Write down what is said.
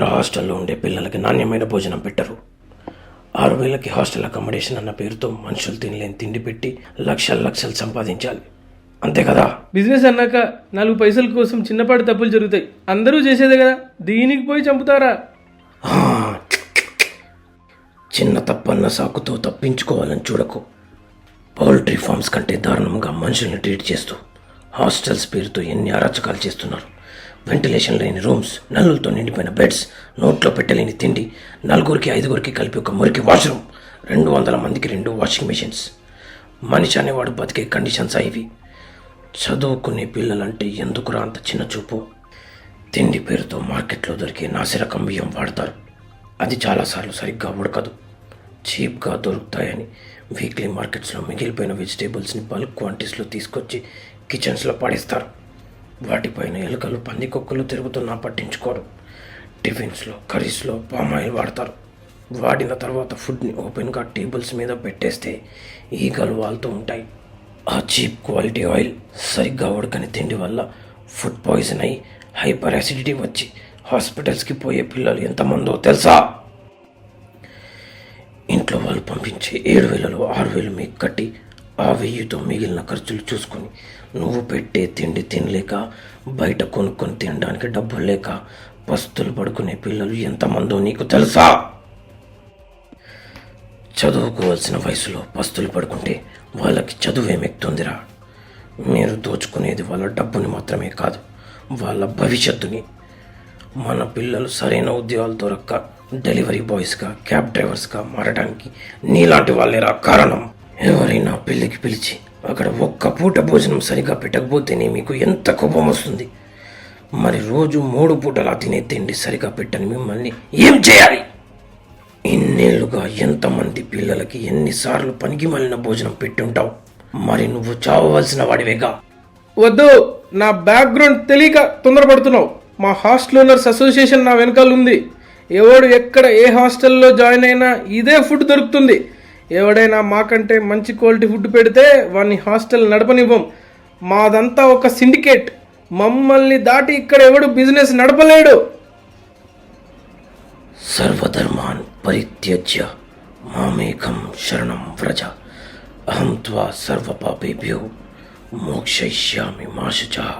ముగ్గురు హాస్టల్లో ఉండే పిల్లలకి నాణ్యమైన భోజనం పెట్టరు. 6,000కి హాస్టల్ అకామిడేషన్ అన్న పేరుతో మనుషులు తినలేని తిండి పెట్టి లక్షలు సంపాదించాలి. అంతే కదా. బిజినెస్ అన్నాక 4 పైసల కోసం చిన్నపాటి తప్పులు జరుగుతాయి. అందరూ చేసేదే కదా, దీనికి పోయి చంపుతారా? చిన్న తప్పన్న సాకుతో తప్పించుకోవాలని చూడకు. పౌల్ట్రీ ఫార్మ్స్ కంటే దారుణంగా మనుషుల్ని ట్రీట్ చేస్తూ హాస్టల్స్ పేరుతో ఎన్ని అరాచకాలు చేస్తున్నారు. వెంటిలేషన్ లేని రూమ్స్, నల్లులతో నిండిపోయిన బెడ్స్, నోట్లో పెట్టలేని తిండి, 4కి 5కి కలిపి ఒక మురికి వాష్రూమ్, 200 మందికి 2 వాషింగ్ మెషిన్స్. మనిషి అనేవాడు బతికే కండిషన్స్ ఇవి. చదువుకునే పిల్లలంటే ఎందుకురా అంత చిన్న చూపు? తిండి పేరుతో మార్కెట్లో దొరికే నాసిరకం బియ్యం వాడతారు. అది చాలాసార్లు సరిగ్గా ఉడకదు. చీప్గా దొరుకుతాయని వీక్లీ మార్కెట్స్లో మిగిలిపోయిన వెజిటేబుల్స్ని బల్క్ క్వాంటిటీస్లో తీసుకొచ్చి కిచెన్స్లో పడేస్తారు. వాటిపైన ఎలుకలు, పందికొక్కులు తిరుగుతున్నా పట్టించుకోరు. టిఫిన్స్లో, కర్రీస్లో పామాయిల్ వాడతారు. వాడిన తర్వాత ఫుడ్ని ఓపెన్గా టేబుల్స్ మీద పెట్టేస్తే ఈగలు వాళ్తూ ఉంటాయి. ఆ చీప్ క్వాలిటీ ఆయిల్, సరిగ్గా ఉడకని తిండి వల్ల ఫుడ్ పాయిజన్ అయ్యి హైపర్ యాసిడిటీ వచ్చి హాస్పిటల్స్కి పోయే పిల్లలు ఎంతమందో తెలుసా? ఇంట్లో వాళ్ళు పంపించే 7,000లో 6,000 మీకు కట్టి ఆ 1,000తో మిగిలిన ఖర్చులు చూసుకొని నువ్వు పెట్టే తిండి తినలేక, బయట కొనుక్కొని తినడానికి డబ్బులు లేక పస్తులు పడుకునే పిల్లలు ఎంతమందో నీకు తెలుసా? చదువుకోవాల్సిన వయసులో పస్తులు పడుకుంటే వాళ్ళకి చదువేమెక్కుతుందిరా. మీరు దోచుకునేది వాళ్ళ డబ్బుని మాత్రమే కాదు, వాళ్ళ భవిష్యత్తుని. మన పిల్లలు సరైన ఉద్యోగాలు దొరక్క డెలివరీ బాయ్స్గా, క్యాబ్ డ్రైవర్స్గా మారడానికి నీలాంటి వాళ్ళేరా కారణం. ఎవరైనా పెళ్ళికి పిలిచి అక్కడ ఒక్క పూట భోజనం సరిగా పెట్టకపోతేనే మీకు ఎంత కోపం వస్తుంది. మరి రోజు 3 పూటలా తినే తిండి సరిగా పెట్టని మిమ్మల్ని ఏం చేయాలి? ఇన్నేళ్లుగా ఎంతమంది పిల్లలకి ఎన్నిసార్లు పనికి మాలిన భోజనం పెట్టి ఉంటావు. మరి నువ్వు చావవలసిన వాడివేగా. వద్దు, నా బ్యాక్గ్రౌండ్ తెలియక తొందరపడుతున్నావు. మా హాస్టల్ ఓనర్స్ అసోసియేషన్ నా వెనకాల ఉంది. ఎవడు ఎక్కడ ఏ హాస్టల్లో జాయిన్ అయినా ఇదే ఫుడ్ దొరుకుతుంది. ఎవడైనా మాకంటే మంచి క్వాలిటీ ఫుడ్ పెడితే వాడిని హాస్టల్ నడపనివ్వం. మాదంతా ఒక సిండికేట్. మమ్మల్ని దాటి ఇక్కడ ఎవడు బిజినెస్ నడపలేడు. సర్వధర్మాన్ పరిత్యజ్య మామేకం శరణం వ్రజ, అహం త్వా సర్వపాపేభ్యో మోక్షయిష్యామి మా శుచః.